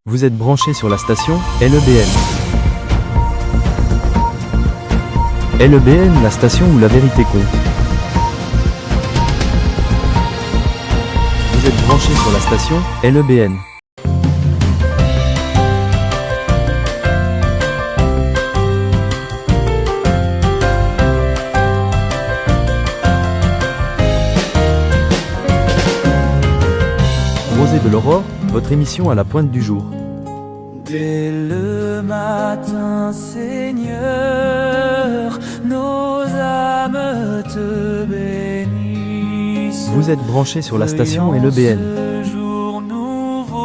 Vous êtes branché sur la station LEBN. LEBN, la station où la vérité compte. Vous êtes branché sur la station LEBN. Rosée de l'Aurore, votre émission à la pointe du jour. Dès le matin, Seigneur, nos âmes te bénissent. Vous êtes branché sur la station LEBN. Ce jour nouveau,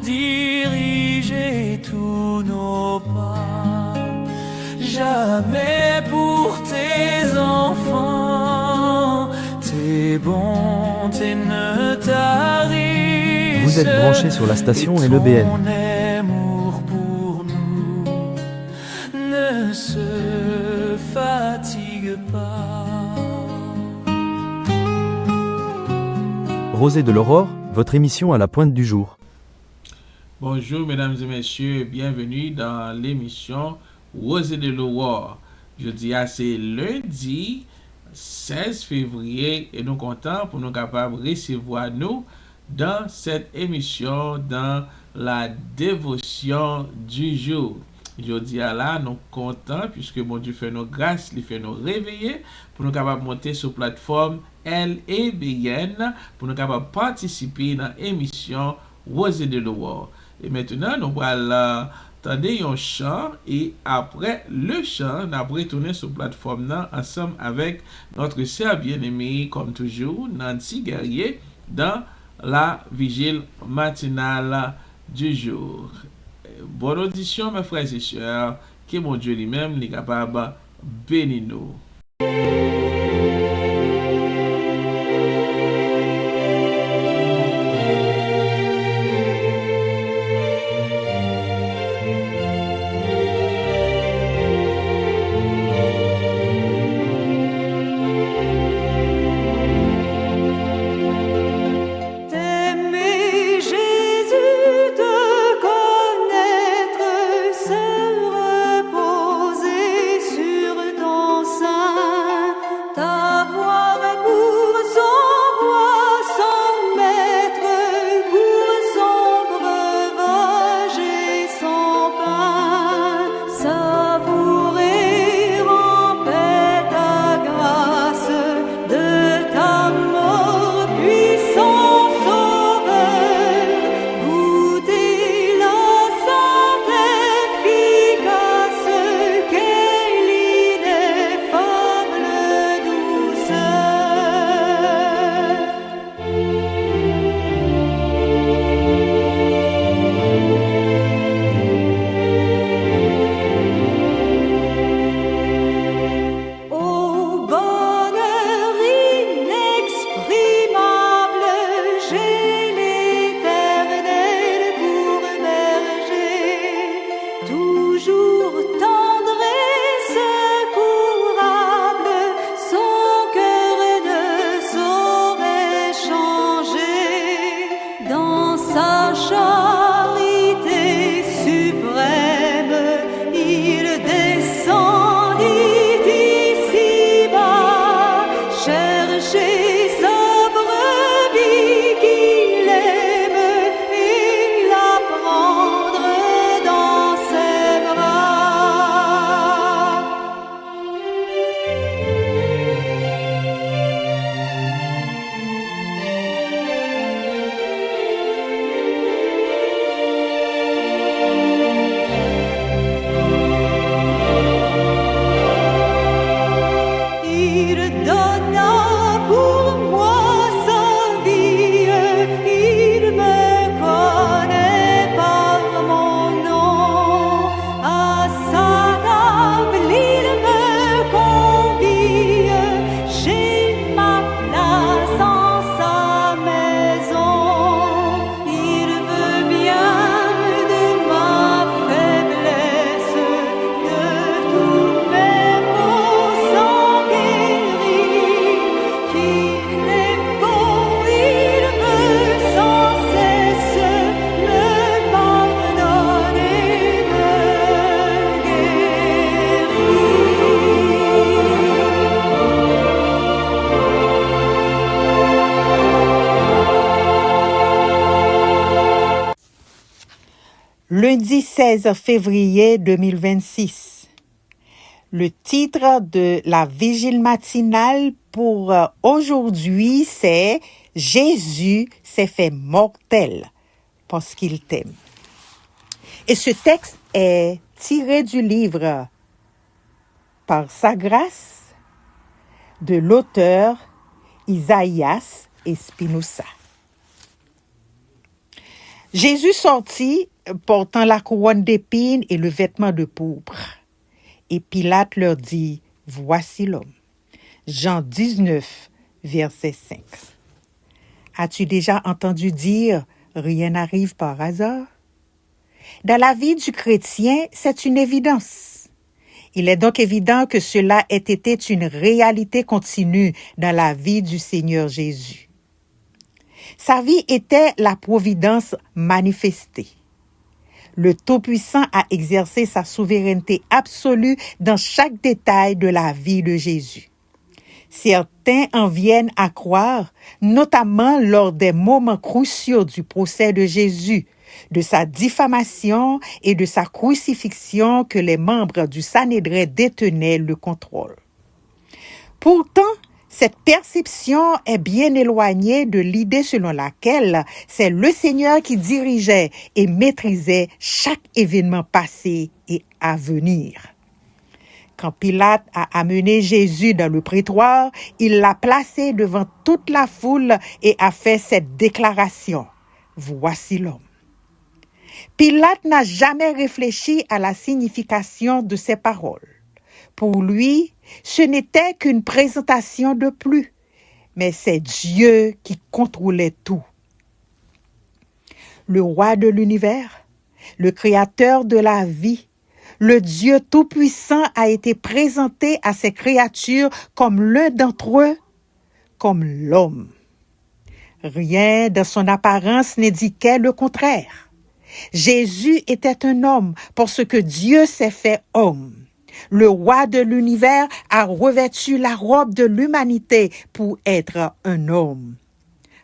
diriger tous nos pas. Jamais pour tes enfants, tes bontés ne tarissent. Vous êtes branché sur la station Et LEBN. ton amour pour nous ne se fatigue pas. Rosée de l'Aurore, votre émission à la pointe du jour. Bonjour mesdames et messieurs, bienvenue dans l'émission Rosée de l'Aurore. Jeudi, c'est lundi 16 février et nous comptons pour nous capables de recevoir nous dans cette émission dans la dévotion du jour. Jeudi là, nous comptons puisque mon Dieu fait nos grâces, il fait nous réveiller pour nous capables de monter sur la plateforme LEBN pour nous capables de participer dans l'émission Rosée de l'Aurore. Et maintenant, nous allons entendre un chant et après le chant, nous allons retourner sur la plateforme là, ensemble avec notre sœur bien-aimée, comme toujours, Nancy Guerrier, dans la vigile matinale du jour. Bonne audition, mes frères et sœurs, que mon Dieu lui-même est capable de bénir nous. T'aimer Jésus, te connaître, se reposer sur ton sein, ta Lundi 16 février 2026. Le titre de la vigile matinale pour aujourd'hui, c'est « Jésus s'est fait mortel parce qu'il t'aime ». Et ce texte est tiré du livre « Par sa grâce » de l'auteur Isaïas Espinosa. Jésus sortit portant la couronne d'épines et le vêtement de pourpre. Et Pilate leur dit, « Voici l'homme. » Jean 19, verset 5. As-tu déjà entendu dire, « Rien n'arrive par hasard » ? Dans la vie du chrétien, c'est une évidence. Il est donc évident que cela ait été une réalité continue dans la vie du Seigneur Jésus. Sa vie était la providence manifestée. Le Tout-Puissant a exercé sa souveraineté absolue dans chaque détail de la vie de Jésus. Certains en viennent à croire, notamment lors des moments cruciaux du procès de Jésus, de sa diffamation et de sa crucifixion, que les membres du Sanhédrin détenaient le contrôle. Pourtant, cette perception est bien éloignée de l'idée selon laquelle c'est le Seigneur qui dirigeait et maîtrisait chaque événement passé et à venir. Quand Pilate a amené Jésus dans le prétoire, il l'a placé devant toute la foule et a fait cette déclaration « Voici l'homme ». Pilate n'a jamais réfléchi à la signification de ces paroles. Pour lui, ce n'était qu'une présentation de plus, mais c'est Dieu qui contrôlait tout. Le roi de l'univers, le créateur de la vie, le Dieu tout-puissant a été présenté à ses créatures comme l'un d'entre eux, comme l'homme. Rien dans son apparence n'indiquait le contraire. Jésus était un homme parce que Dieu s'est fait homme. Le roi de l'univers a revêtu la robe de l'humanité pour être un homme.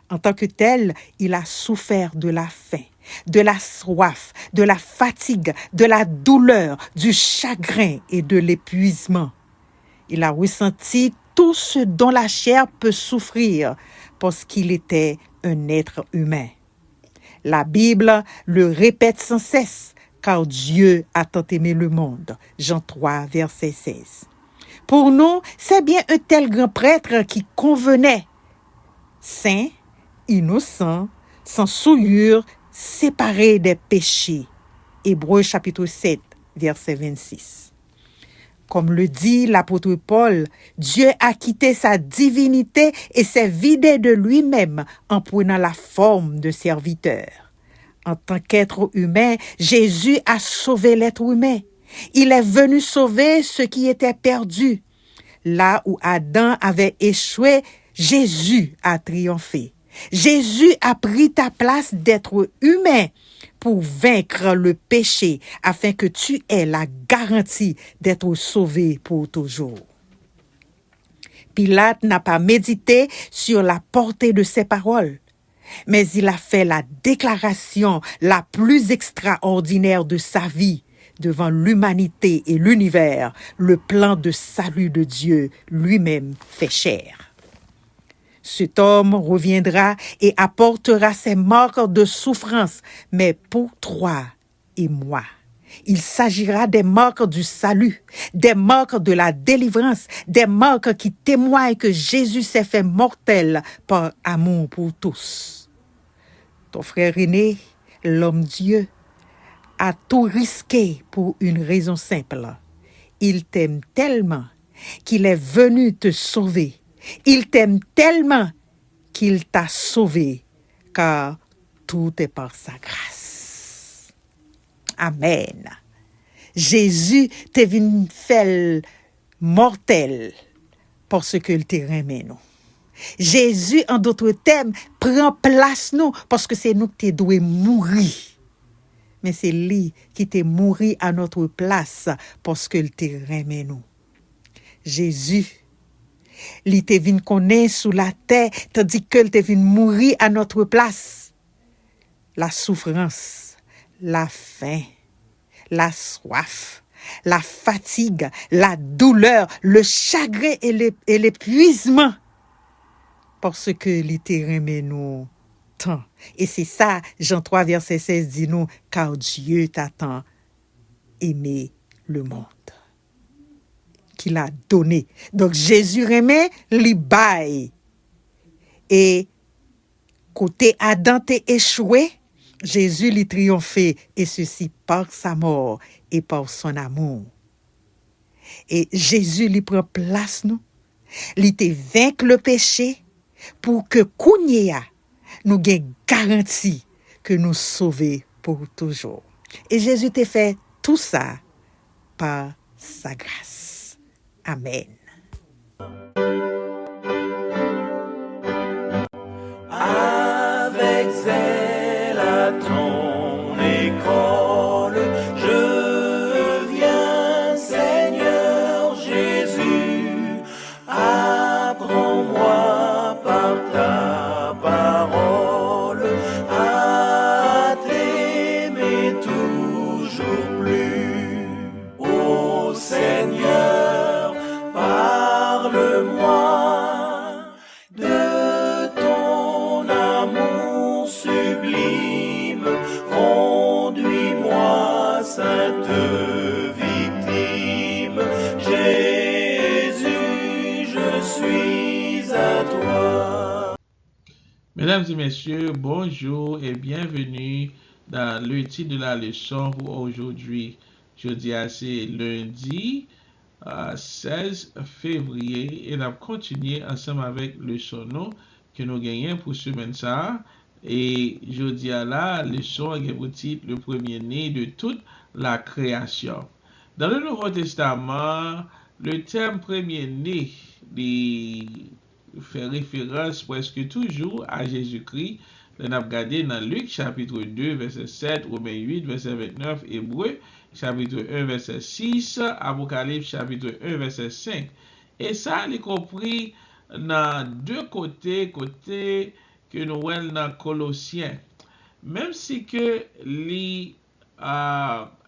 En tant que tel, il a souffert de la faim, de la soif, de la fatigue, de la douleur, du chagrin et de l'épuisement. Il a ressenti tout ce dont la chair peut souffrir parce qu'il était un être humain. La Bible le répète sans cesse, car Dieu a tant aimé le monde. Jean 3, verset 16. Pour nous, c'est bien un tel grand prêtre qui convenait. Saint, innocent, sans souillure, séparé des péchés. Hébreux chapitre 7, verset 26. Comme le dit l'apôtre Paul, Dieu a quitté sa divinité et s'est vidé de lui-même en prenant la forme de serviteur. En tant qu'être humain, Jésus a sauvé l'être humain. Il est venu sauver ce qui était perdu. Là où Adam avait échoué, Jésus a triomphé. Jésus a pris ta place d'être humain pour vaincre le péché afin que tu aies la garantie d'être sauvé pour toujours. Pilate n'a pas médité sur la portée de ces paroles, mais il a fait la déclaration la plus extraordinaire de sa vie devant l'humanité et l'univers, le plan de salut de Dieu lui-même fait chair. Cet homme reviendra et apportera ses marques de souffrance, mais pour toi et moi. Il s'agira des marques du salut, des marques de la délivrance, des marques qui témoignent que Jésus s'est fait mortel par amour pour tous. Ton frère aîné, l'homme-dieu, a tout risqué pour une raison simple. Il t'aime tellement qu'il est venu te sauver. Il t'aime tellement qu'il t'a sauvé, car tout est par sa grâce. Amen. Jésus t'est venu faire mortel parce qu'il t'est remis nous. Jésus, en d'autres termes, prend place nous parce que c'est nous qui devons mourir. Mais c'est lui qui t'est mouru à notre place parce qu'il t'est remis nous. Jésus, il t'est venu connaître sous la terre, tandis qu'il t'est venu mourir à notre place. La souffrance, la faim, la soif, la fatigue, la douleur, le chagrin et l'épuisement. Parce que l'Éternel aimait nous tant. Et c'est ça, Jean 3, verset 16 dit nous, car Dieu t'a tant aimé le monde qu'il a donné. Donc Jésus aimait li bail. Et côté Adam t'est échoué, Jésus lui triomphé, et ceci par sa mort et par son amour. Et Jésus lui prend place nous, lui te vaincre le péché pour que kounyea nous gagne garantie que nous sauver pour toujours. Et Jésus t'a fait tout ça par sa grâce. Amen. Avec zèle à ton école, je viens, Seigneur Jésus, apprends-moi par ta parole à t'aimer toujours plus. Ô Seigneur, parle-moi de ton amour sublime, conduis-moi, sainte victime. Jésus, je suis à toi. Mesdames et messieurs, bonjour et bienvenue dans le titre de la leçon pour aujourd'hui. Jeudi, c'est lundi 16 février et on va continuer ensemble avec le leçon que nous gagnons pour semaine ça. Et jeudi à la leçon est pour titre le premier-né de toute la création. Dans le Nouveau Testament, le terme premier-né fait référence presque toujours à Jésus-Christ. On a regardé dans Luc chapitre 2 verset 7, Romains 8 verset 29, Hébreux chapitre 1 verset 6, Apocalypse chapitre 1 verset 5. Et ça, il est compris dans deux côtés que nous voyons dans Colossiens. Même si que li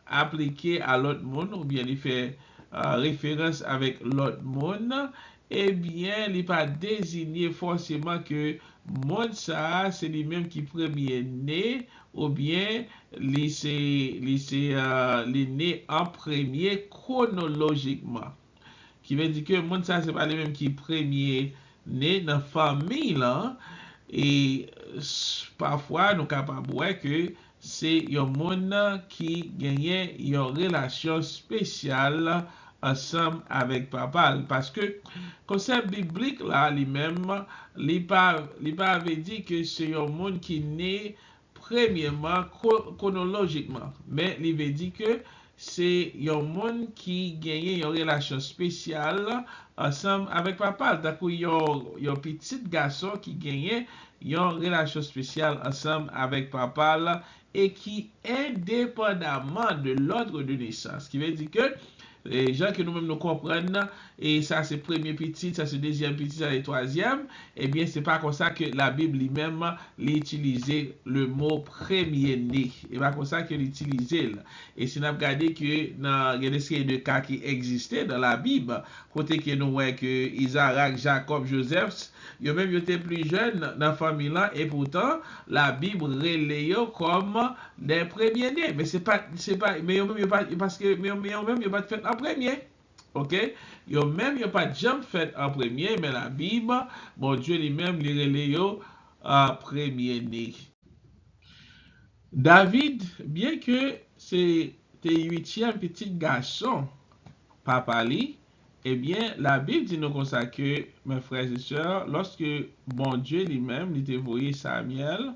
appliqué à l'autre monde, ou bien il fait référence avec l'autre monde, eh bien, il n'est pas désigné forcément que monde ça, c'est lui-même qui premier né, ou bien il est né en premier chronologiquement. Qui veut dire que monde ça, c'est pas lui-même qui premier né dans la famille là. Et parfois, nous sommes capables de voir que c'est un monde qui gagne une relation spéciale ensemble avec papa. Parce que le concept biblique là, lui-même, il pas avait dit que c'est un monde qui naît premièrement chronologiquement. Mais il veut dire que c'est un monde qui gagne une relation spéciale ensemble avec papa. Donc, il y a un petit garçon qui gagne une relation spéciale ensemble avec papa et qui indépendamment de l'ordre de naissance. Ce qui veut dire que les gens que nous-mêmes nous comprennent, et ça c'est premier petit, ça c'est deuxième petit, ça c'est troisième, eh bien c'est pas comme ça que la Bible lui-même l'utilisait le mot premier-né. Et pas comme ça qu'elle l'utilisait. Et si nous regardons que dans il y a des séries de cas qui existaient dans la Bible, côté que nous voyons que Isaac, Jacob, Joseph, ils même étaient plus jeunes dans la famille là, et pourtant la Bible relaye comme des premiers-nés. Mais c'est pas, mais ils même pas parce que mais même pas fait en premier. OK? Yo même yo pas jamais fait en premier, mais la Bible, bon Dieu lui-même les relaye en premier-né. David, bien que c'était huitième petit garçon, papa li, eh bien, la Bible dit nous comme ça que, mes frères et sœurs, lorsque bon Dieu lui-même il envoyé Samuel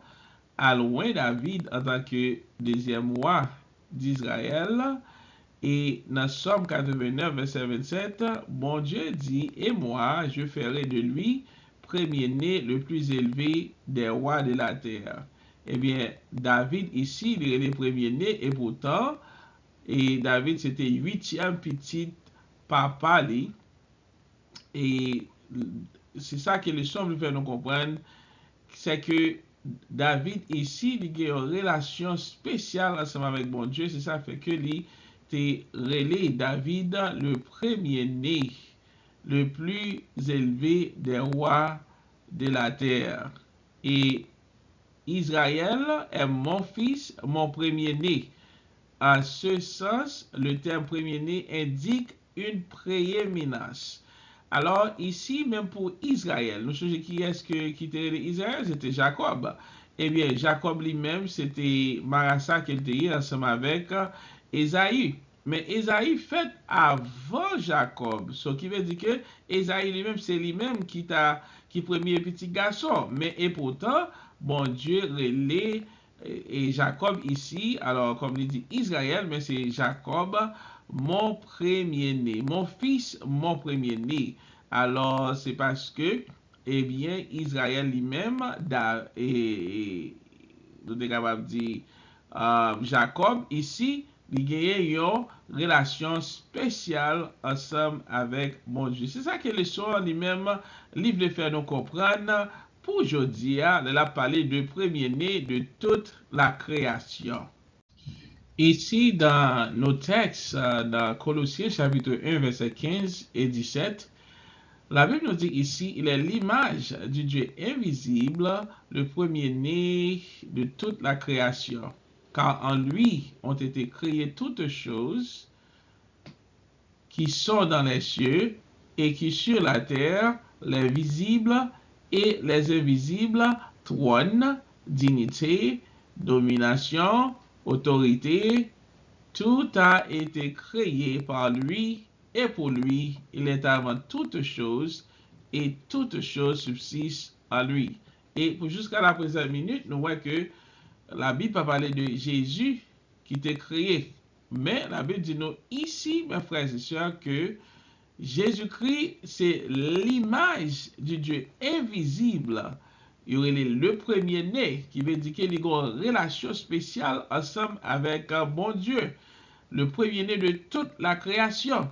à loin David en tant que deuxième roi d'Israël, et dans Somme 89, verset 27, bon Dieu dit, et moi, je ferai de lui premier-né le plus élevé des rois de la terre. Eh bien, David ici, il est le premier-né, et pourtant, et David c'était huitième petit papa li, et c'est ça que les sommes nous fait nous comprendre, c'est que David ici, il a une relation spéciale ensemble avec bon Dieu. C'est ça fait que lui t'est relé David le premier-né, le plus élevé des rois de la terre. Et Israël est mon fils, mon premier-né. En ce sens, le terme premier-né indique une prééminence. Alors, ici, même pour Israël, nous savons qui est-ce qui était Israël? C'était Jacob. Eh bien, Jacob lui-même, c'était Manasseh qui était ensemble avec Ésaü. Mais Ésaü fait avant Jacob. Ce qui veut dire que Ésaü lui-même, c'est lui-même qui premier petit garçon. Mais et pourtant, bon Dieu relève et Jacob ici, alors comme il dit Israël, mais c'est Jacob, mon premier-né, mon fils, mon premier-né. Alors, c'est parce que, eh bien, Israël lui-même, nous sommes capables de dire, Jacob, ici, il y a une relation spéciale ensemble avec mon Dieu. C'est ça que le soir lui-même, livre de faire nous comprendre. Pour aujourd'hui, elle a parlé de premier-né de toute la création. Ici, dans nos textes, dans Colossiens chapitre 1, verset 15 et 17, la Bible nous dit ici, il est l'image du Dieu invisible, le premier-né de toute la création. Car en lui ont été créées toutes choses qui sont dans les cieux et qui sur la terre, les visibles et les invisibles, trône, dignité, domination, autorité, tout a été créé par lui et pour lui. Il est avant toutes choses et toutes choses subsistent à lui. Et pour jusqu'à la présente minute, nous voyons que la Bible a parlé de Jésus qui était créé. Mais la Bible dit nous ici, mes frères et sœurs, que Jésus-Christ, c'est l'image du Dieu invisible. Il est le premier-né, qui veut dire qu'il y a une relation spéciale ensemble avec bon Dieu. Le premier-né de toute la création.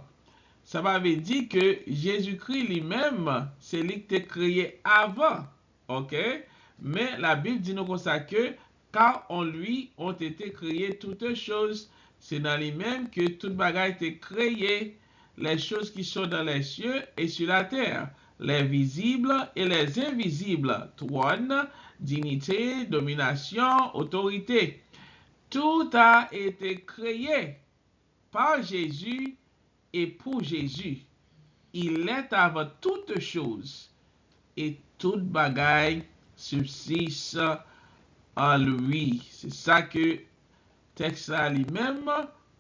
Ça veut dire que Jésus-Christ lui-même, c'est lui qui a créé avant. Ok? Mais la Bible dit nous comme ça que, car en lui ont été créées toutes choses, c'est dans lui-même que toute bagaille a été créée, les choses qui sont dans les cieux et sur la terre, les visibles et les invisibles, trône, dignité, domination, autorité. Tout a été créé par Jésus et pour Jésus. Il est avant toutes choses et toute bagaille subsiste en lui. C'est ça que texte lui-même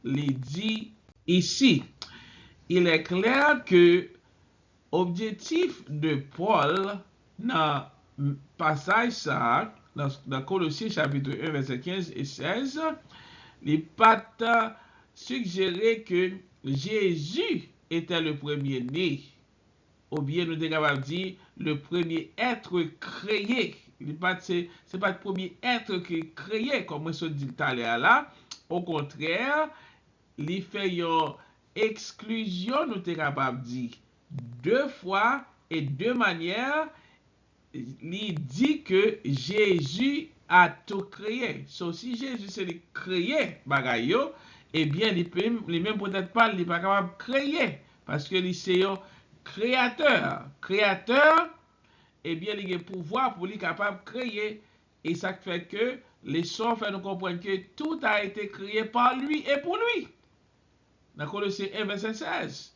lui dit ici. Il est clair que l'objectif de Paul dans le passage ça, dans Colossiens chapitre 1, verset 15 et 16, il pas suggéré que Jésus était le premier-né, ou bien nous sommes capables de dire le premier être créé. C'est pas le premier être qui est créé, comme on se dit tout à l'heure là. Au contraire, il fait une exclusion, nous sommes capables de dire, deux fois et deux manières. Il dit que Jésus a tout créé. So, si Jésus c'est le créé, bagayo, eh bien, il même peut-être pas, il n'est pas capable de créer. Parce que c'est un créateur. Créateur, eh bien, il a le pouvoir pour lui capable de créer. Et ça fait que les sons fait nous comprendre que tout a été créé par lui et pour lui. Dans Colossiens 1, verset 16.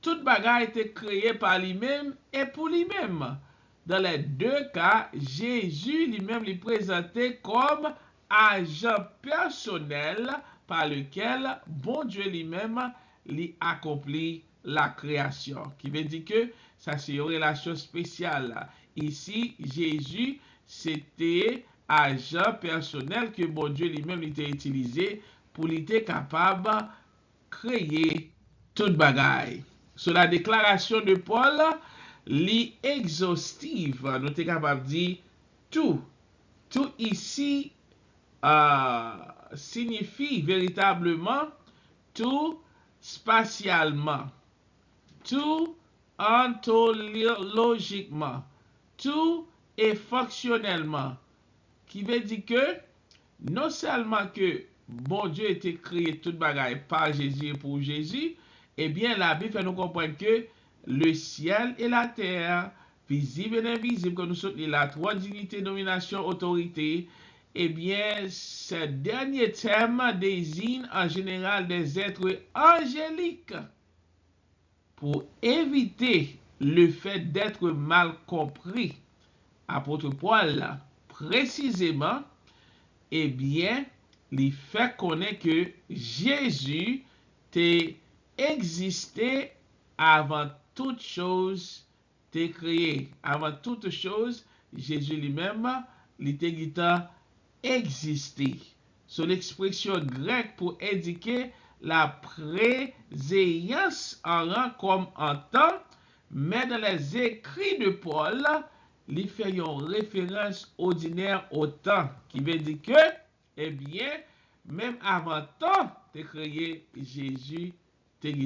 Toute bagarre a été créée par lui-même et pour lui-même. Dans les deux cas, Jésus lui-même lui présentait comme agent personnel par lequel bon Dieu lui-même lui accomplit la création. Qui veut dire que ça c'est une relation spéciale. Ici, Jésus, c'était agent personnel que bon Dieu lui-même était utilisé pour être capable de créer toute bagaille. Sur la déclaration de Paul, l'exhaustive, nous sommes capables de dire tout. Tout ici signifie véritablement tout spatialement, tout ontologiquement, tout et fonctionnellement, qui veut dire que non seulement que bon Dieu était créé toute bagaille par Jésus et pour Jésus, eh bien la Bible fait nous comprendre que le ciel et la terre, visible et invisible, que nous soutenons la trois dignités, domination, autorité, eh bien, ce dernier terme désigne en général des êtres angéliques pour éviter le fait d'être mal compris. Apôtre Paul, précisément, eh bien, il fait connaître que Jésus t'est existé avant toute chose t'est créé. Avant toute chose, Jésus lui-même, il était existé. C'est l'expression grecque pour indiquer la préséance en rang comme en temps, mais dans les écrits de Paul, il fait une référence ordinaire au temps, qui veut dire que, eh bien, même avant temps de créer, Jésus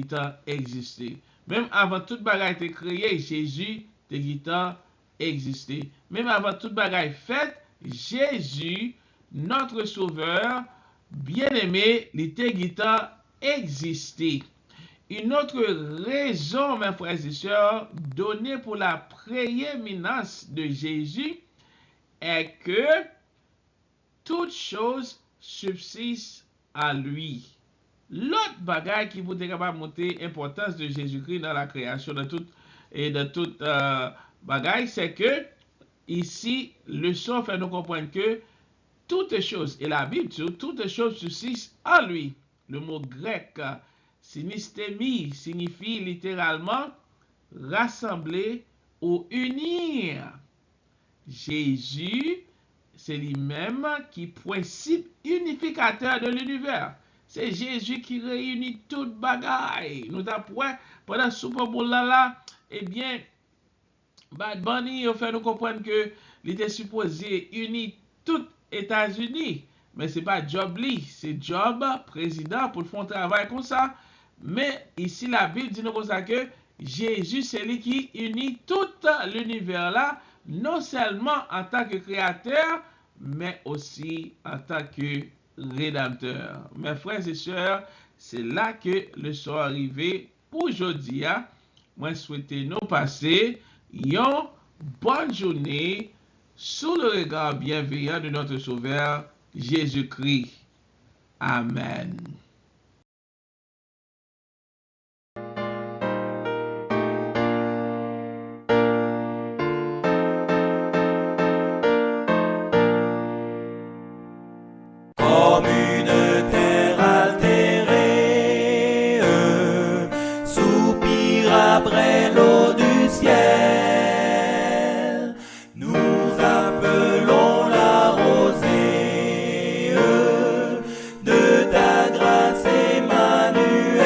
t'a existé. Même avant toute bagaille de créer, Jésus t'a existé. Même avant toute bagaille faite, Jésus, notre Sauveur, bien-aimé, il t'a existé. Une autre raison, mes frères et sœurs, donnée pour la prééminence de Jésus est que toute chose subsiste à lui. L'autre bagaille qui vous est capable de montrer l'importance de Jésus-Christ dans la création de toute bagaille, c'est que ici, le son fait nous comprendre que toutes choses, et la Bible, toutes choses subsistent à lui. Le mot grec synistemi signifie littéralement rassembler ou unir. Jésus, c'est lui-même qui est principe unificateur de l'univers. C'est Jésus qui réunit toute bagaille. Nous avons pendant Super Bowl là, eh bien, Bad Bunny a fait nous comprendre que il était supposé unir tout États-Unis. Mais ce n'est pas job lui, c'est job président pour faire un travail comme ça. Mais ici, la Bible dit nous comme ça que Jésus, c'est lui qui unit tout l'univers là, non seulement en tant que créateur, mais aussi en tant que rédempteur. Mes frères et sœurs, c'est là que le soir arrivé pour aujourd'hui. Moi, souhaite nous passer une bonne journée sous le regard bienveillant de notre Sauveur Jésus-Christ. Amen. Comme une terre altérée, soupire après l'eau du ciel. Nous appelons la rosée de ta grâce, Emmanuel.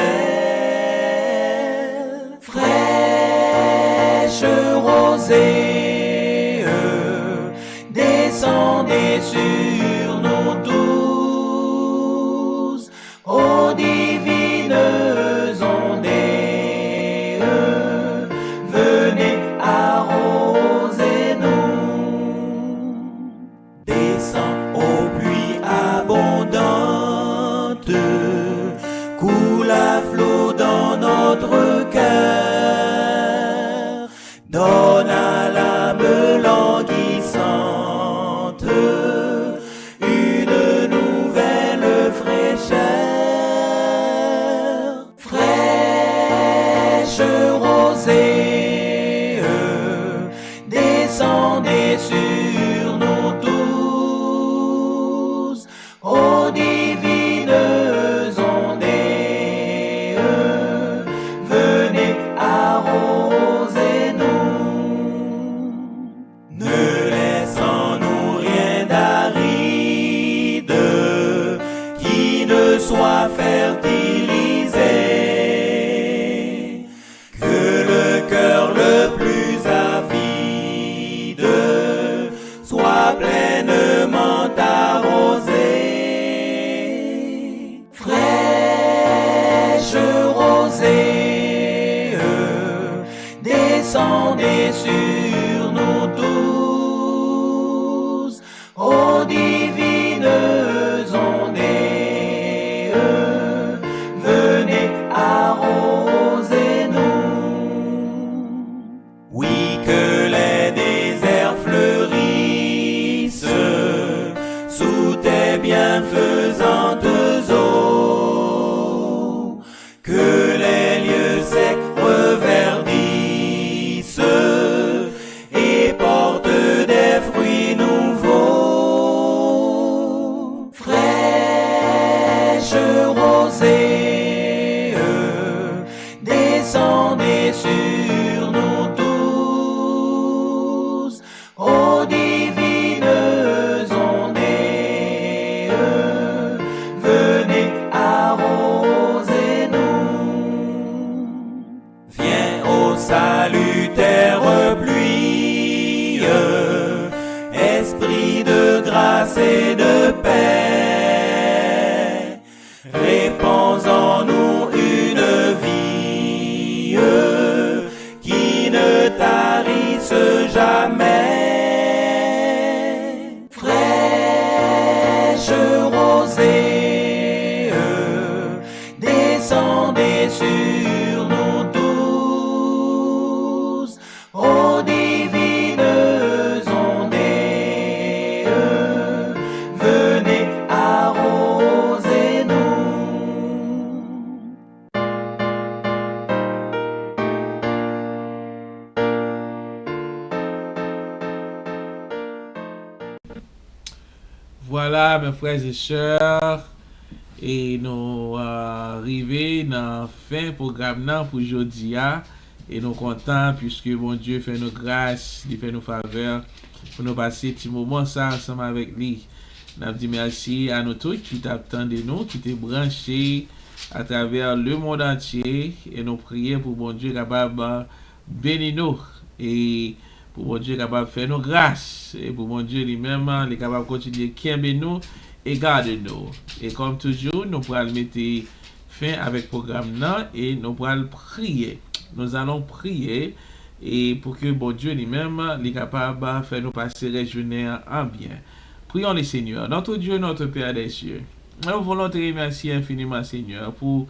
Fraîche rosée, descendez sur nous tous, ô divines ondées, venez arroser-nous. Descends aux pluies abondantes, coule à flot dans notre cœur, donne à l'âme languissante une nouvelle fraîcheur. Fraîche rosée, descendez sur nous tous, ô divines ondées, venez arroser-nous. Ne laissons-nous rien d'aride qui ne soit fertilisé, que le cœur le plus avide soit pleinement arrosé. Fraîche rosée, descendez sur nous tous, ô Ô divines ondées, venez arroser-nous. Oui, que les déserts fleurissent sous tes bienfaisantes eaux, que les lieux secs reverdissent et portent des fruits nouveaux. Fraîche rosée, descendez sur nous tous, ô divines ondées, venez arroser-nous. Viens ô salutaire pluie, esprit de grâce et de paix, répands en nous une vie qui ne tarisse jamais. Fraîche rosée, descendez sur nous tous, ô divines ondées, venez arroser-nous. Voilà, mes frères et sœurs, et nous arrivons dans la fin du programme pour aujourd'hui. Et nous sommes contents puisque mon Dieu fait nos grâces, il fait nos faveurs pour nous passer un petit moment ça ensemble avec lui. Nous disons merci à nous tous qui t'attendent nous, qui t'es branchés à travers le monde entier. Et nous prions pour mon Dieu capable de bénir nous. Et pour mon Dieu capable de faire nos grâces. Et pour mon Dieu lui-même, il est capable de continuer à aimer nous et garder nous. Et comme toujours, nous pourrons mettre fin avec le programme là et nous pourrons prier. Nous allons prier et pour que bon Dieu lui-même est capable de faire nous passer la journée en bien. Prions le Seigneur, notre Dieu, notre Père des cieux. Nous voulons te remercier infiniment, Seigneur, pour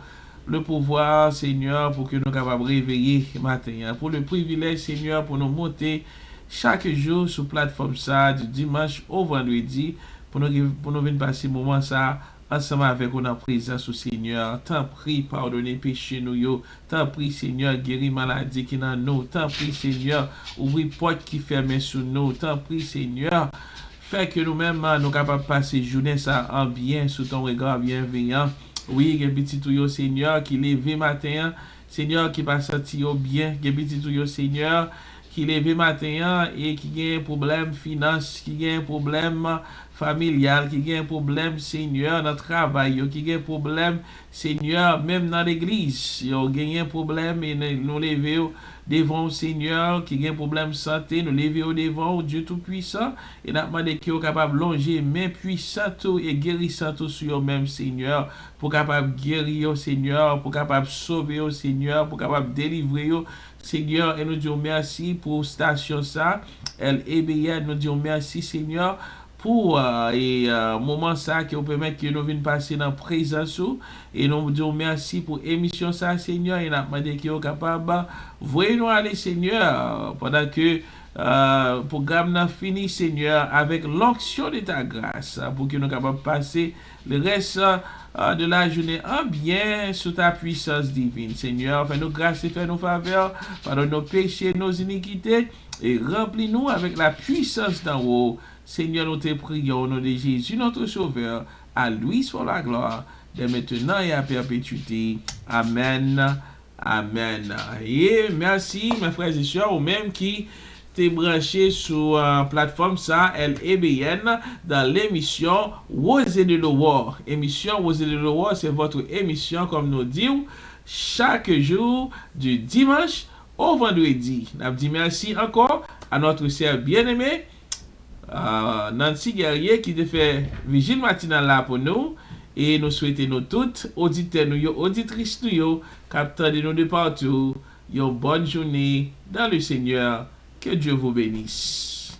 le pouvoir, Seigneur, pour que nous soyons capables de réveiller matin, pour le privilège, Seigneur, pour nous monter chaque jour sur la plateforme ça, du dimanche au vendredi, pour nous venir passer un moment ça ensemble avec nous en présence au Seigneur. T'en prie, pardonnez péché nous yo. T'en prie, Seigneur, guéris maladie qui dans nous. T'en prie, Seigneur, ouvrir porte qui ferme sur nous. T'en prie, Seigneur, fait que nous-mêmes, nous sommes capables de passer journée ça en bien, sous ton regard bienveillant. Oui, il y a petit tout yo, Seigneur, qui lève matin, Seigneur, qui passe au bien. Il y a petit tout yo, Seigneur, qui lève matin et qui a un problème finance, qui a un problème familial, qui a un problème, Seigneur, dans le travail, qui a un problème, Seigneur, même dans l'église, il y a un problème et nous levons devant le Seigneur, qui a un problème de santé, nous levons devant Dieu Tout-Puissant et nous demandons qu'il est capable de longer main puissante et guérissante sur eux-mêmes, Seigneur, pour capable guérir, Seigneur, pour capable sauver, Seigneur, pour capable délivrer, Seigneur, et nous disons merci pour la station ça, LEBN, nous disons merci, Seigneur, pour moment ça qui nous permet que nous venions passer dans la présence et nous disons merci pour l'émission ça, Seigneur, et nous demandons qu'il est capable voyez-nous aller, Seigneur, pendant que le programme n'a fini, Seigneur, avec l'onction de ta grâce, pour que nous capables de passer le reste de la journée en bien sous ta puissance divine, Seigneur. Fais-nous grâce et fais-nous faveur, pardonne nos péchés, nos iniquités, et remplis-nous avec la puissance d'en haut. Seigneur, nous te prions au nom de Jésus, notre Sauveur. À lui soit la gloire, dès maintenant et à perpétuité. Amen. Amen. Et merci, mes frères et sœurs, ou même qui t'es branché sur plateforme ça, LEBN, dans l'émission Oser de l'Owar. Émission Oser de l'Owar, c'est votre émission, comme nous disons, chaque jour du dimanche au vendredi. Nous dit merci encore à notre sœur bien-aimée, Nancy Guerrier, qui te fait vigile matinale là pour nous. Et nous souhaitons nous toutes, auditeurs, nous, auditrices, nous, capteurs de nous de partout, une bonne journée dans le Seigneur. Que Dieu vous bénisse.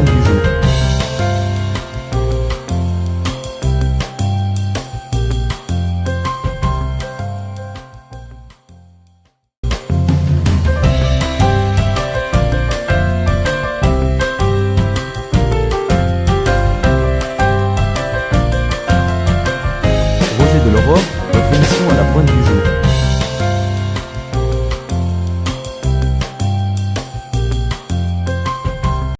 pointe du jour.